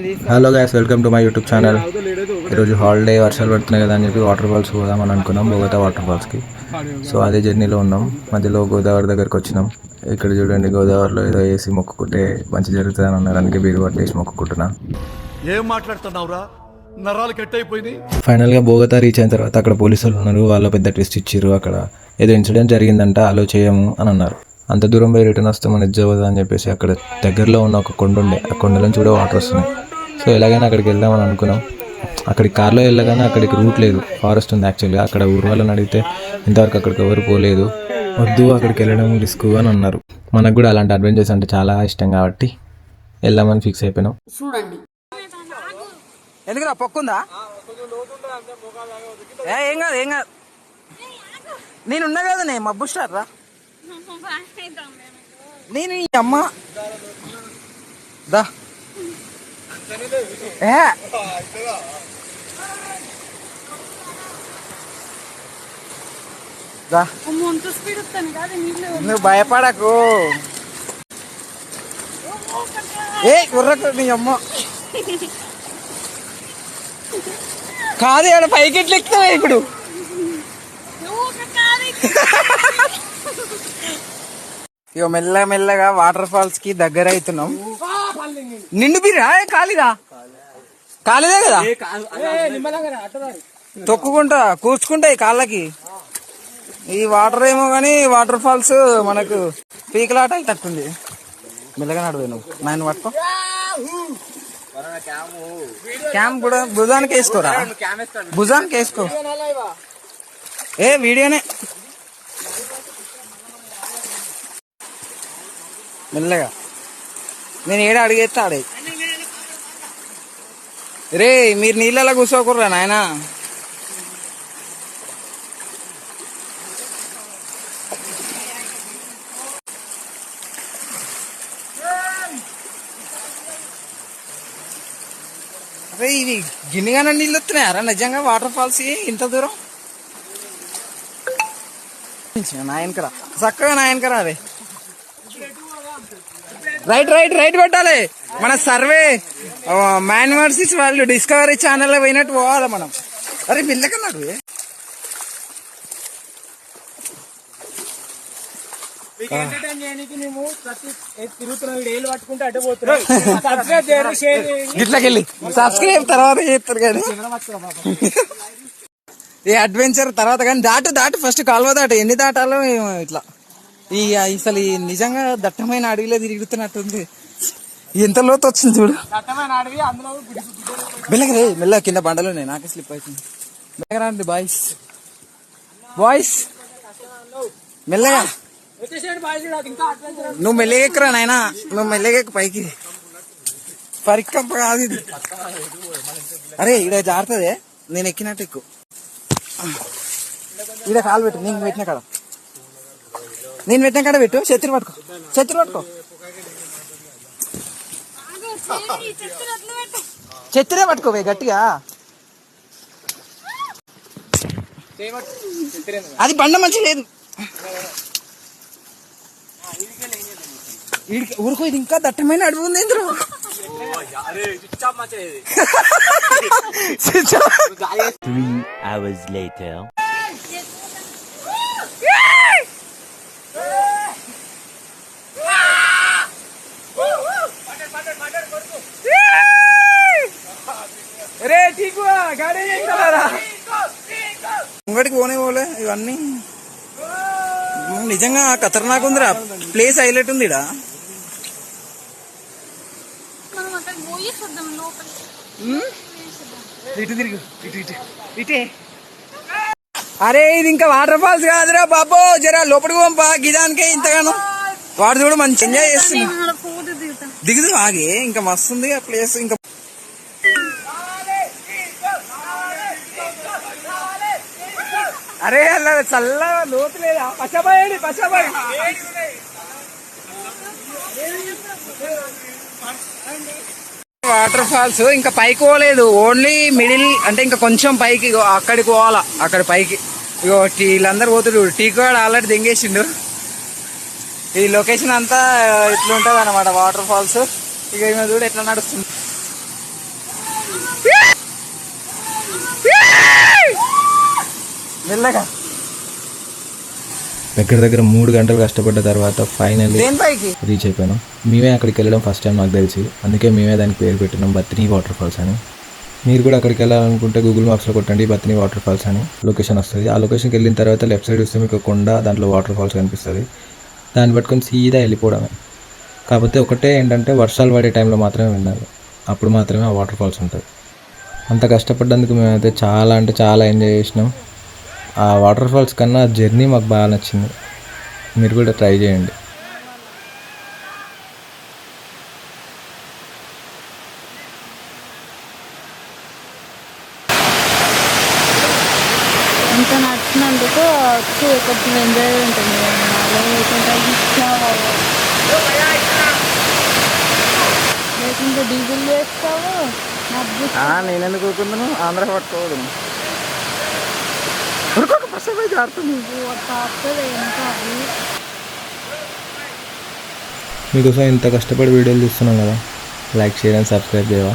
Hello guys, welcome to my YouTube channel. ఈరోజు holiday, వర్షాలు పడుతున్నాయి కదా అని చెప్పి వాటర్ ఫాల్స్ పోదామని అనుకున్నాం, బోగతా వాటర్ ఫాల్స్కి. సో అదే జర్నీలో ఉన్నాం. మధ్యలో గోదావరి దగ్గరికి వచ్చినాం. ఇక్కడ చూడండి, గోదావరిలో ఏదో వేసి మొక్కుకుంటే మంచి జరుగుతుందని అన్నారు, అందుకే బీరు పట్టేసి మొక్కుకుంటున్నా. ఏం మాట్లాడుతున్నావురా, నరాలు కట్ అయిపోయింది. ఫైనల్గా బోగతా రీచ్ అయిన తర్వాత అక్కడ పోలీసులు ఉన్నారు. వాళ్ళు పెద్ద ట్విస్ట్ ఇచ్చారు. అక్కడ ఏదో ఇన్సిడెంట్ జరిగిందంట, అలో చేయము అని అన్నారు. అంత దూరం పోయి రిటర్న్ వస్తే మన ఇజ్జవదా అని చెప్పేసి అక్కడ దగ్గరలో ఉన్న ఒక కొండ ఉండే, ఆ కొండలను చూడ వాటర్ వస్తున్నాయి. సో ఎలాగైనా అక్కడికి వెళ్దామని అనుకున్నాం. అక్కడికి కార్లో వెళ్ళగానే అక్కడికి రూట్ లేదు, ఫారెస్ట్ ఉంది యాక్చువల్గా. అక్కడ ఊరు వాళ్ళని అడిగితే ఇంతవరకు అక్కడికి ఎవరు పోలేదు, వద్దు అక్కడికి వెళ్ళడం రిస్క్ అని అన్నారు. మనకు కూడా అలాంటి అడ్వెంచర్స్ అంటే చాలా ఇష్టం కాబట్టి వెళ్దామని ఫిక్స్ అయిపోయినాం. చూడండి ఎందుకురా పొక్కుందా? ఏం కాదు ఏం కాదు, నేనున్నా కదా, నేను మబ్బు స్టార్ రా, నేను ఈ అమ్మ దా నువ్వు భయపడకు, ఏ కుర్రకు నీ అమ్మ కాదు, ఇక్కడ పైకి ఎట్లా ఎక్కుతావా ఇప్పుడు? ఇక మెల్లగా మెల్లగా వాటర్ ఫాల్స్ కి దగ్గర అవుతున్నాం. నిండు బీరా కాలిదా? కాలిదే కదా, తొక్కుకుంటా కూర్చుకుంటాయి కాళ్ళకి. ఈ వాటర్ ఏమో గానీ వాటర్ ఫాల్స్ మనకు పీకలాట తట్టుంది. మెల్లగా నడువే నువ్వు, నాయన పట్టుకో. క్యామ్ కూడా భుజానికి వేసుకోరా, భుజానికి వేసుకో. ఏ వీడియోనే మెల్లగా, నేను ఏడా అడిగేస్తా ఆడే. రే మీరు నీళ్ళలో కూర్చోకుర్రా నాయనా. అరే ఇవి గిన్నెగానే నీళ్ళు వస్తున్నాయారా నిజంగా వాటర్ ఫాల్స్ ఇంత దూరం? నాయనకరా చక్కగా, నాయనకరా. అరే రైట్ రైట్ రైట్ పెట్టాలి. మన సర్వే మాన్వర్సిస్ వాళ్ళు డిస్కవరీ ఛానల్లో పోయినట్టు పోవాలి మనం. అరే పిల్లకన్నాడు ఇట్లకెళ్ళి సబ్స్క్రైబ్ తర్వాత చేస్తారు కానీ ఈ అడ్వెంచర్ తర్వాత కానీ దాటు ఫస్ట్ కాలువ దాటు. ఎన్ని దాటాలో ఇట్లా ఈ అసలు ఈ నిజంగా దట్టమైన అడవిలో తిరుగుతున్నట్టుంది. ఎంత లోతు వచ్చింది చూడు. మెల్లగా మెల్లగా కింద బండలు ఉన్నాయి, నాకే స్లిప్ అవుతుంది. మెల్లగా రండి బాయ్స్, బాయ్స్ మెల్లగా. నువ్వు మెల్లగా ఎక్కురా నాయనా, నువ్వు మెల్లగా ఎక్కు పైకి. పరికంప కాదు ఇది. అరే ఇక్కడ జారుతుంది, నేను ఎక్కినట్టు ఎక్కువ. ఇక్కడ కాలు పెట్టు, నేను పెట్టిన కాడ, నేను పెట్టిన కాడ పెట్టు. ఛత్రి పట్టుకో, ఛత్రి పట్టుకో, ఛత్రే పట్టుకోవే గట్టిగా. అది బండ మంచి లేదు, ఊరుకో. ఇది ఇంకా దట్టమైన అడవి ఉంది. ఇందులో ముంగడికి పోనే పోలే. ఇవన్నీ నిజంగా ఖతర్నాక్ ఉందిరా. ప్లేస్ హైలైట్ ఉంది ఇడా. అరే ఇది ఇంకా వాటర్ ఫాల్స్ కాదురా బాబో, జరా లోపలికి పంపా. గిదానికే ఇంతగానో వాడు చూడు మంచి ఎంజాయ్ చేస్తుంది. దిగుదు ఆగే, ఇంకా మస్తుంది ఆ ప్లేస్. ఇంకా అరే అలా చల్లగా లోతు లేదా? పచ్చబాయండి, పచ్చబాయి. వాటర్ ఫాల్స్ ఇంకా పైకి పోలేదు, ఓన్లీ మిడిల్ అంటే ఇంకా కొంచెం పైకి అక్కడికి పోవాలా. అక్కడ పైకి ఇగో వీళ్ళందరూ పోతుడు. టీ కూడా ఆల్రెడీ దెంగేసిండు. ఈ లొకేషన్ అంతా ఇట్లా ఉంటుంది అన్నమాట వాటర్ ఫాల్స్. ఇక ఈమె చూడు ఎట్లా నడుస్తుంది. మెల్లగా దగ్గర దగ్గర 3 గంటలు కష్టపడ్డ తర్వాత ఫైనల్లీ దేని పైకి రీచ్ అయిపోయాను. మేమే అక్కడికి వెళ్ళడం ఫస్ట్ టైం నాకు తెలిసి, అందుకే మేమే దానికి పేరు పెట్టినాం బత్తిని వాటర్ ఫాల్స్ అని. మీరు కూడా అక్కడికి వెళ్ళాలనుకుంటే గూగుల్ మ్యాప్స్లో కొట్టండి బత్తిని వాటర్ ఫాల్స్ అని, లొకేషన్ వస్తుంది. ఆ లొకేషన్కి వెళ్ళిన తర్వాత లెఫ్ట్ సైడ్ చూస్తే మీకు కొండ, దాంట్లో వాటర్ ఫాల్స్ కనిపిస్తుంది. దాన్ని పట్టుకొని సీదా వెళ్ళిపోవడమే. కాకపోతే ఒకటే ఏంటంటే వర్షాలు పడే టైంలో మాత్రమే వెళ్ళాలి, అప్పుడు మాత్రమే ఆ వాటర్ ఫాల్స్ ఉంటుంది. అంత కష్టపడ్డందుకు మేమైతే చాలా అంటే చాలా ఎంజాయ్ చేసినాం. ఆ వాటర్ ఫాల్స్ కన్నా జర్నీ మాకు బాగా నచ్చింది. మీరు కూడా ట్రై చేయండి. ఇంత నచ్చినందుకు వచ్చి కొంచెం ఎంజాయ్ ఉంటుంది. లేకుంటే డీజిల్ వేస్తావు మబ్బు నేను ఎందుకు కూర్చున్నాను ఆంధ్ర పట్టుకోవద్దు ఫస్ట్ అయితే ఆడుతుంది. వస్తుంది ఎంత అది మీకోసం ఇంత కష్టపడి వీడియోలు తీస్తున్నాం కదా, లైక్ షేర్ అండ్ సబ్స్క్రైబ్ చేయవా?